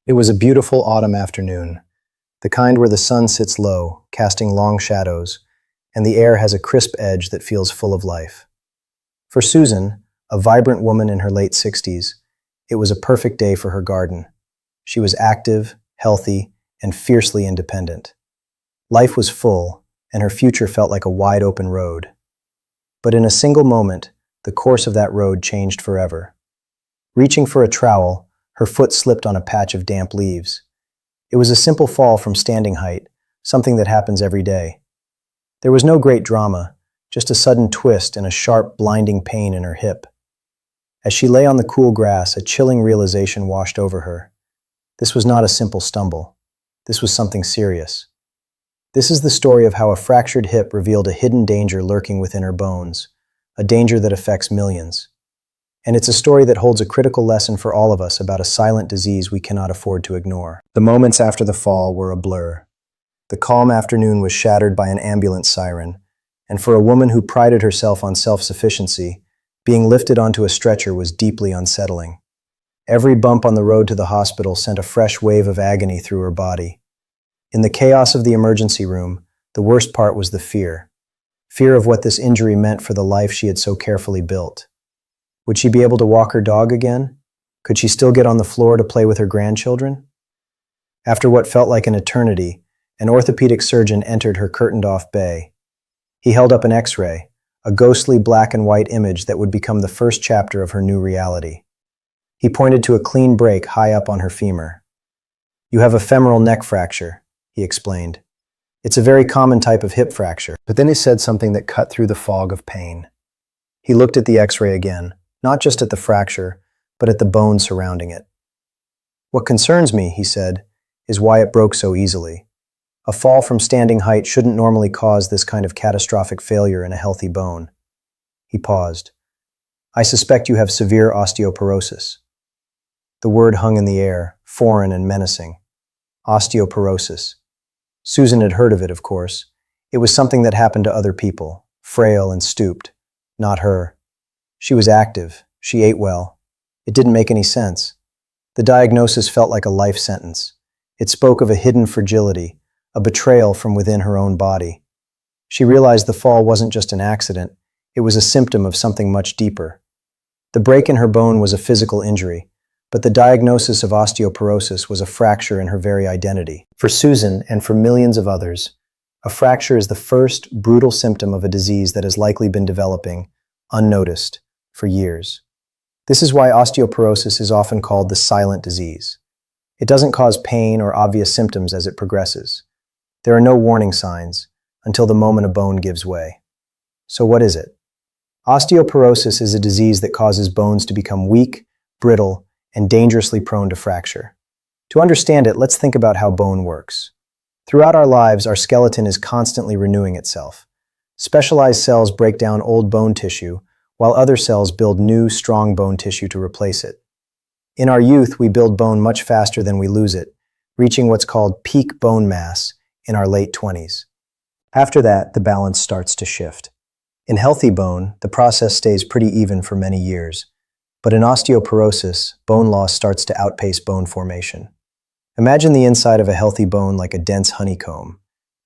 It was a beautiful autumn afternoon, the kind where the sun sits low, casting long shadows, and the air has a crisp edge that feels full of life. For Susan, a vibrant woman in her late 60s, it was a perfect day for her garden. She was active, healthy, and fiercely independent. Life was full, and her future felt like a wide open road. But in a single moment, the course of that road changed forever. Reaching for a trowel, her foot slipped on a patch of damp leaves. It was a simple fall from standing height, something that happens every day. There was no great drama, just a sudden twist and a sharp, blinding pain in her hip. As she lay on the cool grass, a chilling realization washed over her. This was not a simple stumble. This was something serious. This is the story of how a fractured hip revealed a hidden danger lurking within her bones, a danger that affects millions. And it's a story that holds a critical lesson for all of us about a silent disease we cannot afford to ignore. The moments after the fall were a blur. The calm afternoon was shattered by an ambulance siren, and for a woman who prided herself on self-sufficiency, being lifted onto a stretcher was deeply unsettling. Every bump on the road to the hospital sent a fresh wave of agony through her body. In the chaos of the emergency room, the worst part was the fear. Fear of what this injury meant for the life she had so carefully built. Would she be able to walk her dog again? Could she still get on the floor to play with her grandchildren? After what felt like an eternity, an orthopedic surgeon entered her curtained-off bay. He held up an X-ray, a ghostly black and white image that would become the first chapter of her new reality. He pointed to a clean break high up on her femur. "You have a femoral neck fracture," he explained. "It's a very common type of hip fracture." But then he said something that cut through the fog of pain. He looked at the X-ray again, not just at the fracture, but at the bone surrounding it. "What concerns me," he said, "is why it broke so easily. A fall from standing height shouldn't normally cause this kind of catastrophic failure in a healthy bone." He paused. "I suspect you have severe osteoporosis." The word hung in the air, foreign and menacing. Osteoporosis. Susan had heard of it, of course. It was something that happened to other people, frail and stooped, not her. She was active. She ate well. It didn't make any sense. The diagnosis felt like a life sentence. It spoke of a hidden fragility, a betrayal from within her own body. She realized the fall wasn't just an accident. It was a symptom of something much deeper. The break in her bone was a physical injury, but the diagnosis of osteoporosis was a fracture in her very identity. For Susan, and for millions of others, a fracture is the first, brutal symptom of a disease that has likely been developing, unnoticed, for years. This is why osteoporosis is often called the silent disease. It doesn't cause pain or obvious symptoms as it progresses. There are no warning signs until the moment a bone gives way. So what is it? Osteoporosis is a disease that causes bones to become weak, brittle, and dangerously prone to fracture. To understand it, let's think about how bone works. Throughout our lives, our skeleton is constantly renewing itself. Specialized cells break down old bone tissue, while other cells build new, strong bone tissue to replace it. In our youth, we build bone much faster than we lose it, reaching what's called peak bone mass in our late 20s. After that, the balance starts to shift. In healthy bone, the process stays pretty even for many years. But in osteoporosis, bone loss starts to outpace bone formation. Imagine the inside of a healthy bone like a dense honeycomb.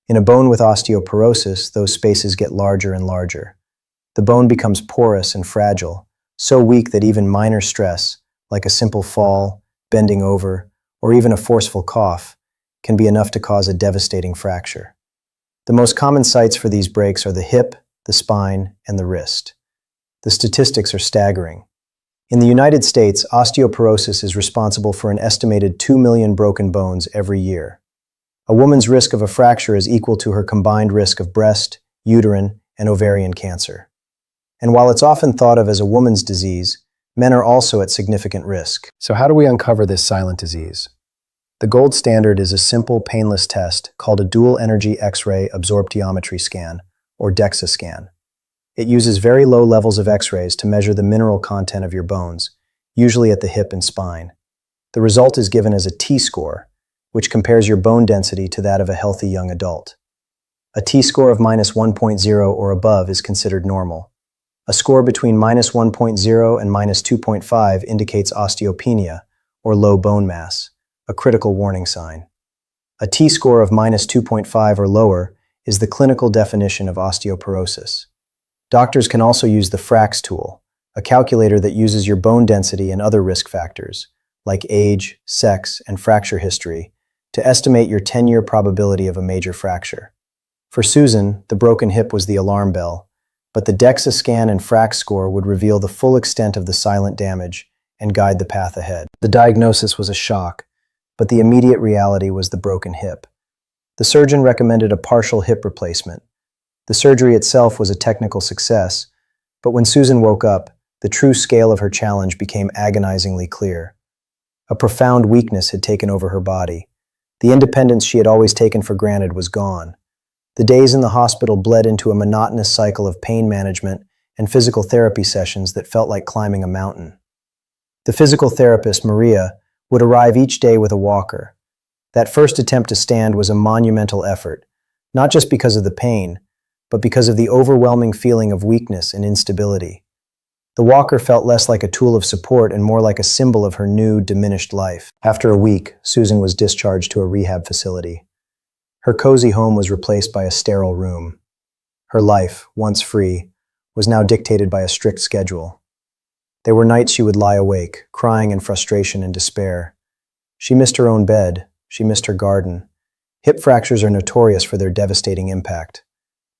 In a bone with osteoporosis, those spaces get larger and larger. The bone becomes porous and fragile, so weak that even minor stress, like a simple fall, bending over, or even a forceful cough, can be enough to cause a devastating fracture. The most common sites for these breaks are the hip, the spine, and the wrist. The statistics are staggering. In the United States, osteoporosis is responsible for an estimated 2 million broken bones every year. A woman's risk of a fracture is equal to her combined risk of breast, uterine, and ovarian cancer. And while it's often thought of as a woman's disease, men are also at significant risk. So how do we uncover this silent disease? The gold standard is a simple, painless test called a dual-energy X-ray absorptiometry scan, or DEXA scan. It uses very low levels of X-rays to measure the mineral content of your bones, usually at the hip and spine. The result is given as a T-score, which compares your bone density to that of a healthy young adult. A T-score of -1.0 or above is considered normal. A score between -1.0 and -2.5 indicates osteopenia, or low bone mass, a critical warning sign. A T-score of -2.5 or lower is the clinical definition of osteoporosis. Doctors can also use the FRAX tool, a calculator that uses your bone density and other risk factors, like age, sex, and fracture history, to estimate your 10-year probability of a major fracture. For Susan, the broken hip was the alarm bell, but the DEXA scan and FRAX score would reveal the full extent of the silent damage and guide the path ahead. The diagnosis was a shock, but the immediate reality was the broken hip. The surgeon recommended a partial hip replacement. The surgery itself was a technical success, but when Susan woke up, the true scale of her challenge became agonizingly clear. A profound weakness had taken over her body. The independence she had always taken for granted was gone. The days in the hospital bled into a monotonous cycle of pain management and physical therapy sessions that felt like climbing a mountain. The physical therapist, Maria, would arrive each day with a walker. That first attempt to stand was a monumental effort, not just because of the pain, but because of the overwhelming feeling of weakness and instability. The walker felt less like a tool of support and more like a symbol of her new, diminished life. After a week, Susan was discharged to a rehab facility. Her cozy home was replaced by a sterile room. Her life, once free, was now dictated by a strict schedule. There were nights she would lie awake, crying in frustration and despair. She missed her own bed. She missed her garden. Hip fractures are notorious for their devastating impact.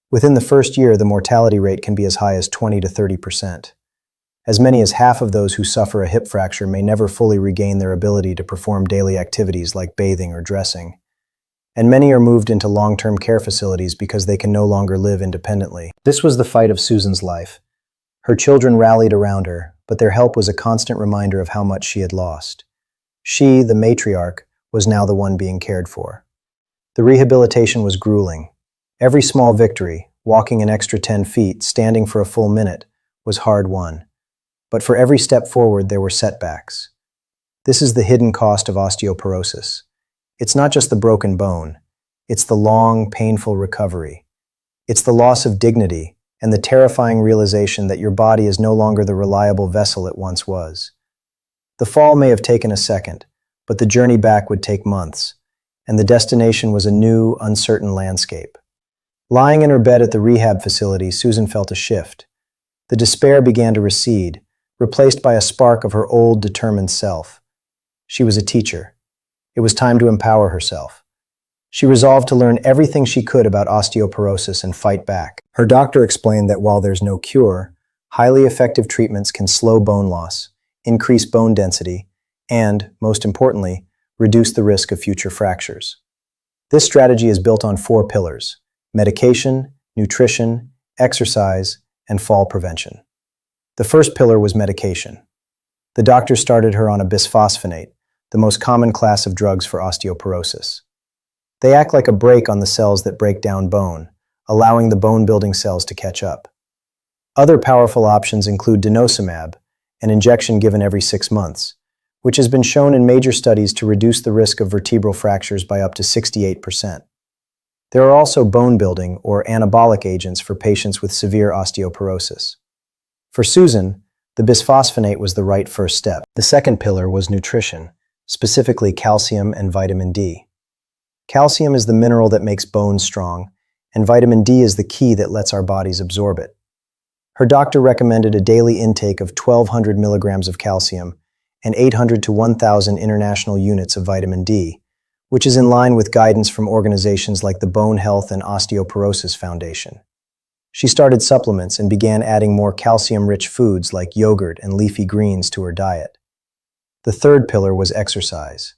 Within the first year, the mortality rate can be as high as 20 to 30%. As many as half of those who suffer a hip fracture may never fully regain their ability to perform daily activities like bathing or dressing. And many are moved into long-term care facilities because they can no longer live independently. This was the fight of Susan's life. Her children rallied around her, but their help was a constant reminder of how much she had lost. She, the matriarch, was now the one being cared for. The rehabilitation was grueling. Every small victory, walking an extra 10 feet, standing for a full minute, was hard-won. But for every step forward, there were setbacks. This is the hidden cost of osteoporosis. It's not just the broken bone. It's the long, painful recovery. It's the loss of dignity and the terrifying realization that your body is no longer the reliable vessel it once was. The fall may have taken a second, but the journey back would take months, and the destination was a new, uncertain landscape. Lying in her bed at the rehab facility, Susan felt a shift. The despair began to recede, replaced by a spark of her old, determined self. She was a teacher. It was time to empower herself. She resolved to learn everything she could about osteoporosis and fight back. Her doctor explained that while there's no cure, highly effective treatments can slow bone loss, increase bone density, and, most importantly, reduce the risk of future fractures. This strategy is built on 4 pillars: medication, nutrition, exercise, and fall prevention. The first pillar was medication. The doctor started her on a bisphosphonate, the most common class of drugs for osteoporosis. They act like a brake on the cells that break down bone, allowing the bone-building cells to catch up. Other powerful options include denosumab, an injection given every 6 months, which has been shown in major studies to reduce the risk of vertebral fractures by up to 68%. There are also bone-building or anabolic agents for patients with severe osteoporosis. For Susan, the bisphosphonate was the right first step. The second pillar was nutrition, specifically calcium and vitamin D. Calcium is the mineral that makes bones strong, and vitamin D is the key that lets our bodies absorb it. Her doctor recommended a daily intake of 1,200 milligrams of calcium and 800 to 1,000 international units of vitamin D, which is in line with guidance from organizations like the Bone Health and Osteoporosis Foundation. She started supplements and began adding more calcium-rich foods like yogurt and leafy greens to her diet. The third pillar was exercise.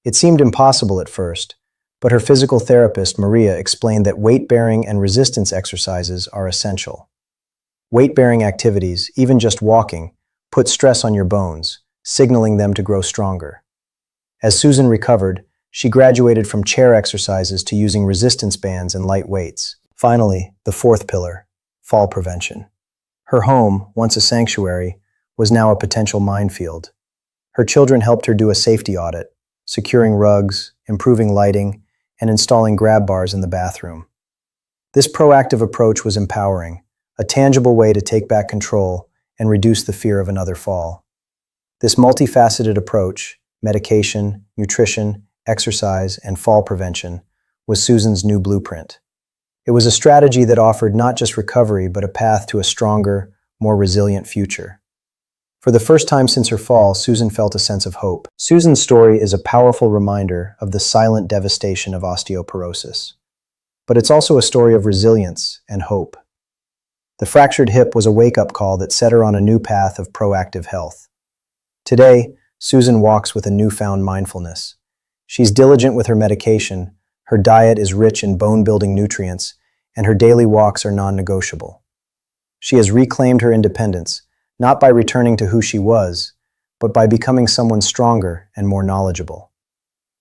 It seemed impossible at first, but her physical therapist, Maria, explained that weight-bearing and resistance exercises are essential. Weight-bearing activities, even just walking, put stress on your bones, signaling them to grow stronger. As Susan recovered, she graduated from chair exercises to using resistance bands and light weights. Finally, the fourth pillar, fall prevention. Her home, once a sanctuary, was now a potential minefield. Her children helped her do a safety audit, securing rugs, improving lighting, and installing grab bars in the bathroom. This proactive approach was empowering, a tangible way to take back control and reduce the fear of another fall. This multifaceted approach, medication, nutrition, exercise, and fall prevention was Susan's new blueprint. It was a strategy that offered not just recovery, but a path to a stronger, more resilient future. For the first time since her fall, Susan felt a sense of hope. Susan's story is a powerful reminder of the silent devastation of osteoporosis. But it's also a story of resilience and hope. The fractured hip was a wake-up call that set her on a new path of proactive health. Today, Susan walks with a newfound mindfulness. She's diligent with her medication, her diet is rich in bone-building nutrients, and her daily walks are non-negotiable. She has reclaimed her independence, not by returning to who she was, but by becoming someone stronger and more knowledgeable.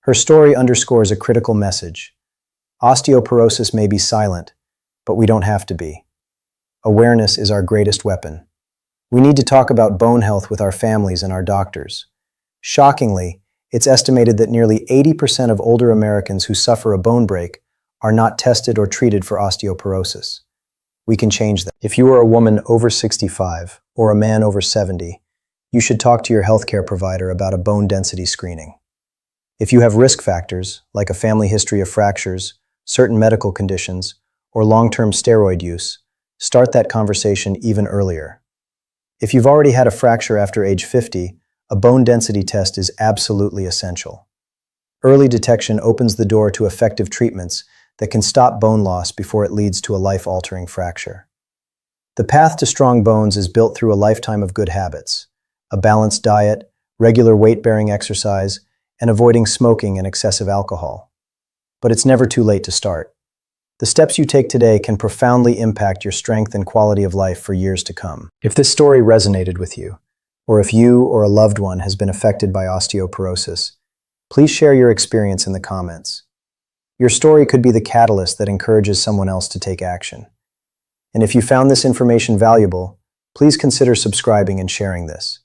Her story underscores a critical message. Osteoporosis may be silent, but we don't have to be. Awareness is our greatest weapon. We need to talk about bone health with our families and our doctors. Shockingly, it's estimated that nearly 80% of older Americans who suffer a bone break are not tested or treated for osteoporosis. We can change that. If you are a woman over 65 or a man over 70, you should talk to your healthcare provider about a bone density screening. If you have risk factors, like a family history of fractures, certain medical conditions, or long-term steroid use, start that conversation even earlier. If you've already had a fracture after age 50, a bone density test is absolutely essential. Early detection opens the door to effective treatments that can stop bone loss before it leads to a life-altering fracture. The path to strong bones is built through a lifetime of good habits, a balanced diet, regular weight-bearing exercise, and avoiding smoking and excessive alcohol. But it's never too late to start. The steps you take today can profoundly impact your strength and quality of life for years to come. If this story resonated with you, or if you or a loved one has been affected by osteoporosis, please share your experience in the comments. Your story could be the catalyst that encourages someone else to take action. And if you found this information valuable, please consider subscribing and sharing this.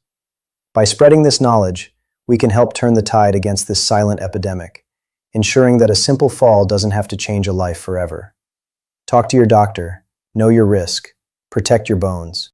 By spreading this knowledge, we can help turn the tide against this silent epidemic, ensuring that a simple fall doesn't have to change a life forever. Talk to your doctor, know your risk, protect your bones.